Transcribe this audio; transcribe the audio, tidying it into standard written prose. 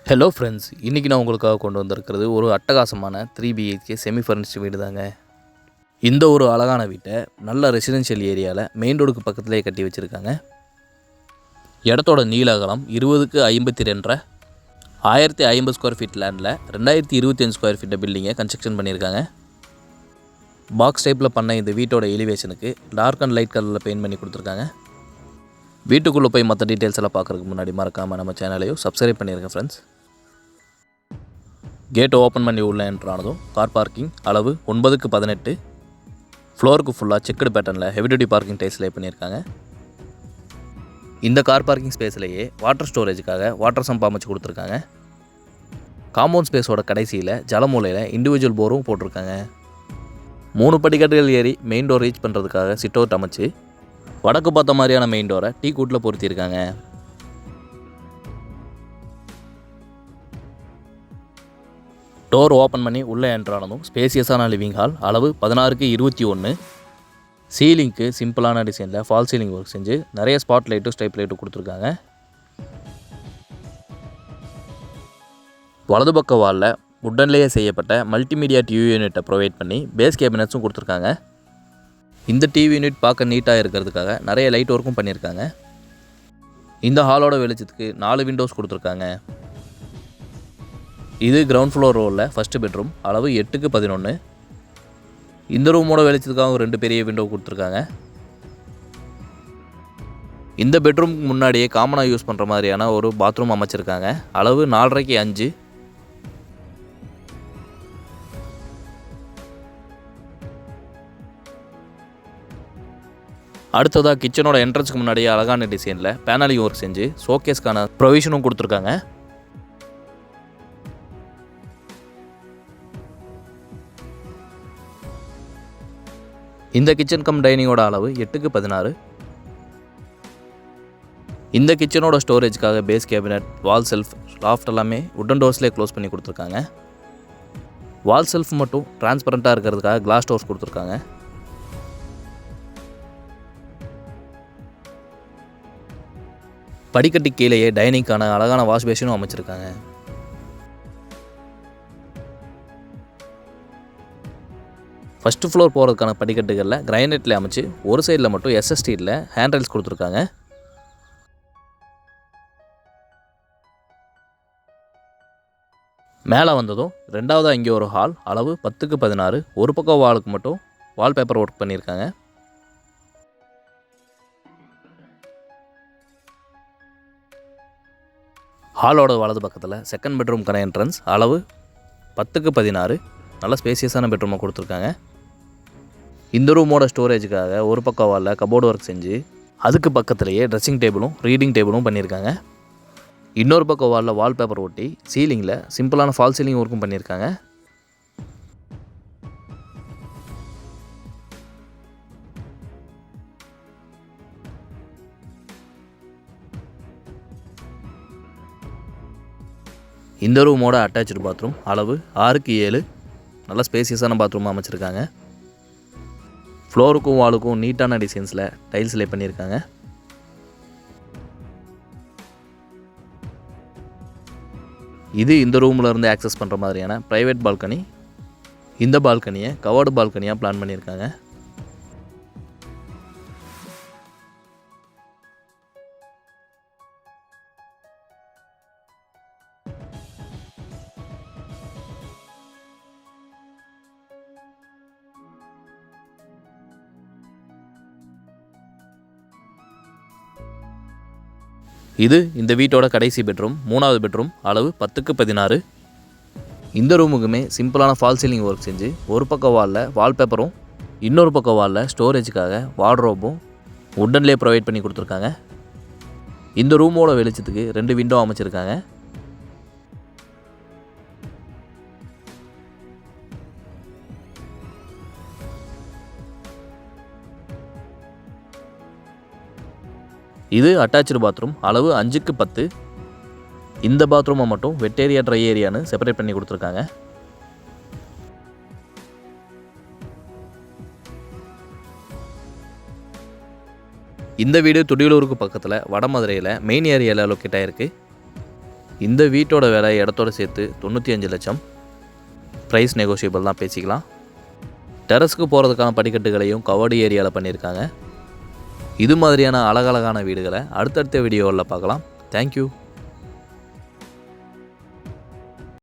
Hello friends, இன்றைக்கி நான் உங்களுக்காக கொண்டு வந்திருக்கிறது ஒரு அட்டகாசமான 3 BHK செமி ஃபர்னிஷ்டு வீடு தாங்க. இந்த ஒரு அழகான வீட்டை நல்ல ரெசிடென்ஷியல் ஏரியாவில் மெயின் ரோடுக்கு பக்கத்துலேயே கட்டி வச்சுருக்காங்க. இடத்தோட நீள அகலம் 20க்கு 52 1050 ஸ்கொயர் ஃபீட் லேண்டில் 2025 ஸ்கொயர் ஃபீட்டை பில்டிங்கை கன்ஸ்ட்ரக்ஷன் பண்ணியிருக்காங்க. பாக்ஸ் டைப்பில் பண்ண இந்த வீட்டோட எலிவேஷனுக்கு டார்க் அண்ட் லைட் கலரில் பெயிண்ட் பண்ணி கொடுத்துருக்காங்க. வீட்டுக்குள்ளே போய் மற்ற டீட்டெயில்ஸ் எல்லாம் பார்க்குறதுக்கு முன்னாடி மறக்காமல் நம்ம சேனலையும் சப்ஸ்கிரைப் பண்ணியிருக்கேன் ஃப்ரெண்ட்ஸ். கேட் ஓப்பன் பண்ணி உள்ளே என்ட்ரானதும் கார் பார்க்கிங் அளவு 9க்கு 18, ஃப்ளோருக்கு ஃபுல்லாக செக்குடு பேட்டர்னில் heavy duty parking tiles lay பண்ணியிருக்காங்க. இந்த கார் பார்க்கிங் ஸ்பேஸ்லேயே வாட்டர் ஸ்டோரேஜுக்காக வாட்டர் சம்ப் அமைச்சு கொடுத்துருக்காங்க. காம்பவுண்ட் ஸ்பேஸோட கடைசியில் ஜலமூலையில் இண்டிவிஜுவல் போரும் போட்டிருக்காங்க. 3 படிக்கட்டுகள் ஏறி மெயின் டோர் ரீச் பண்ணுறதுக்காக சிட் அவுட் அமைச்சு வடக்கு பார்த்த மாதிரியான மெயின் டோரை டீ கூட்டில் பொருத்தியிருக்காங்க. டோர் ஓப்பன் பண்ணி உள்ளே என்ட்ரானதும் ஸ்பேசியஸான லிவிங் ஹால் அளவு 16க்கு 21, சீலிங்க்கு சிம்பிளான டிசைனில் ஃபால் சீலிங் ஒர்க் செஞ்சு நிறைய ஸ்பாட் லைட்டும் ஸ்டைப் லைட்டும் கொடுத்துருக்காங்க. வலது பக்க வாலில் உட்டன்லேயே செய்யப்பட்ட மல்டிமீடியா டிவி யூனிட்டை ப்ரொவைட் பண்ணி பேஸ் கேபினட்ஸும் கொடுத்துருக்காங்க. இந்த டிவி யூனிட் பார்க்க நீட்டாக இருக்கிறதுக்காக நிறைய லைட் ஒர்க்கும் பண்ணியிருக்காங்க. இந்த ஹாலோட வெளிச்சத்துக்கு 4 விண்டோஸ் கொடுத்துருக்காங்க. இது கிரவுண்ட் ஃப்ளோர் ரோலில் ஃபஸ்ட்டு பெட்ரூம் அளவு 8க்கு 11. இந்த ரூமோட வெளிச்சத்துக்காக 2 பெரிய விண்டோ கொடுத்துருக்காங்க. இந்த பெட்ரூமுக்கு முன்னாடியே காமனாக யூஸ் பண்ணுற மாதிரியான ஒரு பாத்ரூம் அமைச்சிருக்காங்க. அளவு 4.5க்கு 5. அடுத்ததாக கிச்சனோட என்ட்ரன்ஸுக்கு முன்னாடியே அழகான டிசைனில் பேனலிங் ஒர்க் செஞ்சு ஷோகேஸ்க்கான ப்ரொவிஷனும் கொடுத்துருக்காங்க. இந்த கிச்சன் கம் டைனிங்கோட அளவு 8க்கு 16. இந்த கிச்சனோட ஸ்டோரேஜ்க்காக பேஸ் கேபினட், வால் செல்ஃப், லாஃப்ட் எல்லாமே உட்டன் டோர்ஸ்லேயே க்ளோஸ் பண்ணி கொடுத்துருக்காங்க. வால் செல்ஃப் மட்டும் டிரான்ஸ்பரண்ட்டாக இருக்கிறதுக்காக கிளாஸ் டோர்ஸ் கொடுத்துருக்காங்க. படிக்கட்டு கீழேயே டைனிங்கான அழகான வாஷ் பேஷனும் அமைச்சிருக்காங்க. ஃபஸ்ட்டு ஃப்ளோர் போகிறதுக்கான படிக்கட்டுகளில் கிரைனைட்டில் அமைச்சு ஒரு சைடில் மட்டும் SS ஸ்டீலில் ஹேண்ட் ரைல்ஸ் கொடுத்துருக்காங்க. மேலே வந்ததும் ரெண்டாவதாக இங்கே ஒரு ஹால் அளவு 10க்கு 16. ஒரு பக்கம் வாலுக்கு மட்டும் வால்பேப்பர் ஒர்க் பண்ணியிருக்காங்க. ஹாலோட வலது பக்கத்தில் செகண்ட் பெட்ரூம்க்கான என்ட்ரன்ஸ் அளவு 10க்கு 16. நல்ல ஸ்பேசியஸான பெட்ரூமை கொடுத்துருக்காங்க. இந்த ரூமோட ஸ்டோரேஜுக்காக ஒரு பக்கம் வாலில் கபோர்டு ஒர்க் செஞ்சு அதுக்கு பக்கத்துலேயே ட்ரெஸ்ஸிங் டேபிளும் ரீடிங் டேபிளும் பண்ணியிருக்காங்க. இன்னொரு பக்கம் வாலில் வால்பேப்பர் ஒட்டி சீலிங்கில் சிம்பிளான ஃபால் சீலிங் ஒர்க்கும் பண்ணியிருக்காங்க. இந்த ரூமோட அட்டாச்சு பாத்ரூம் அளவு 6க்கு 7. நல்ல ஸ்பேசியஸான பாத்ரூம் அமைச்சிருக்காங்க. ஃப்ளோருக்கும் வாலுக்கும் நீட்டான டிசைன்ஸில் டைல்ஸ் லே பண்ணியிருக்காங்க. இது இந்த ரூமில் இருந்து ஆக்சஸ் பண்ணுற மாதிரியான ப்ரைவேட் பால்கனி. இந்த பால்கனியை கவர்டு பால்கனியாக பிளான் பண்ணியிருக்காங்க. இது இந்த வீட்டோட கடைசி பெட்ரூம், 3வது பெட்ரூம் அளவு 10க்கு 16. இந்த ரூமுக்குமே சிம்பிளான ஃபால் சீலிங் ஒர்க் செஞ்சு ஒரு பக்கம் வாலில் வால்பேப்பரும் இன்னொரு பக்கம் வாலில் ஸ்டோரேஜுக்காக வார்ட்ரோப்பும் உட்டன்லேயே ப்ரொவைட் பண்ணி கொடுத்துருக்காங்க. இந்த ரூமோட வெளிச்சத்துக்கு 2 விண்டோ அமைச்சிருக்காங்க. இது அட்டாச்சு பாத்ரூம் அளவு 5க்கு 10. இந்த பாத்ரூமை மட்டும் வெட் ஏரியா ட்ரை ஏரியான்னு செப்பரேட் பண்ணி கொடுத்துருக்காங்க. இந்த வீடு துடியலூருக்கு பக்கத்தில் வடமதுரையில் மெயின் ஏரியாவில் லொக்கேட் ஆகிருக்கு. இந்த வீட்டோட விலை இடத்தோட சேர்த்து 95 லட்சம். ப்ரைஸ் நெகோஷியபிள் தான், பேசிக்கலாம். டெரஸ்க்கு போகிறதுக்கான படிக்கட்டுகளையும் கவர்டு ஏரியாவில் பண்ணியிருக்காங்க. இது மாதிரியான அழகழகான வீடுகளை அடுத்தடுத்த வீடியோவில் பார்க்கலாம். தேங்க்யூ.